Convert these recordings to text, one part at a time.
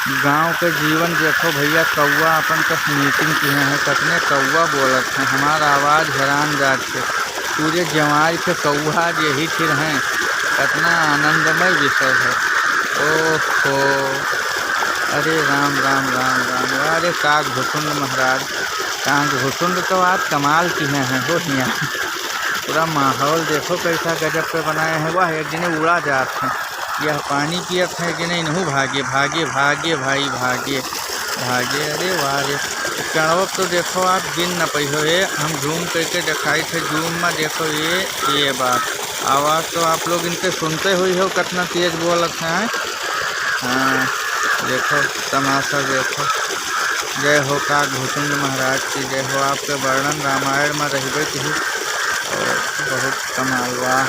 गांव के जीवन देखो भैया, कौआ अपन कस मीटिंग किए हैं, कतने कौआ बोलत हैं, हमार आवाज़ हैरान जात के पूरे जवार के कौआ यही फिर हैं। कतना आनंदमय विषय है। ओहो, अरे राम राम राम राम, अरे काग भुसुंड महाराज, काग भुसुंड तो आज कमाल किए हैं हो हियाँ। पूरा माहौल देखो कैसा गजब पे बनाए हैं। वाह, एक दिन उड़ा जात हैं, यह पानी पियत है कि नहीं, नहू भागे भागे भागे भाई भागे भागे। अरे वाह रे, चढ़ब तो देखो आप गिन न पैहो। ये हम जूम करके दिखाई थे, जूम में देखो ये बात आवाज़ तो आप लोग इनके सुनते हुई हो, कितना तेज बोलत हैं। हाँ देखो तमाशा देखो। जय हो काग भुसुंड महाराज की जय हो। आपके वर्णन रामायण में रहबे की और बहुत कमाल। वाह,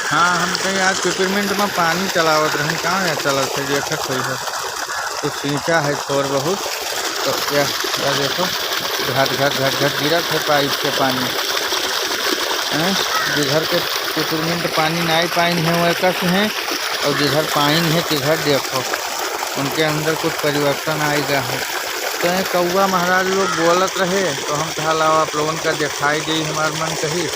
हाँ हम कहीं आज पिपरमिंट में पानी चलावत रहे, कहाँ है चलत है देखत हुई है, तो सींचा है थोड़ बहुत, तो यह देखो घट घट घट घट गिरत है पाइप से पानी हैं। जिधर के पिपरमिंट पानी नहीं पाइन है वह कस हैं, और जिधर पाइन है तिधर देखो उनके अंदर कुछ परिवर्तन आएगा है। तो ये कौआ महाराज लोग बोलत रहे, तो हम कहा लाओ आप लोगों का दिखाई दी हमार मन कही।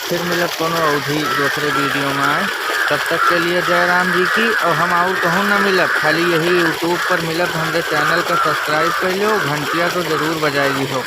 फिर मिलत कोनो अवधि दूसरे वीडियो में आए, तब तक के लिए जय राम जी की। और हम और कहूँ ना मिलत, खाली यही यूट्यूब पर मिलत। हमारे चैनल का सब्सक्राइब कर लो, घंटिया तो ज़रूर बजाई हो।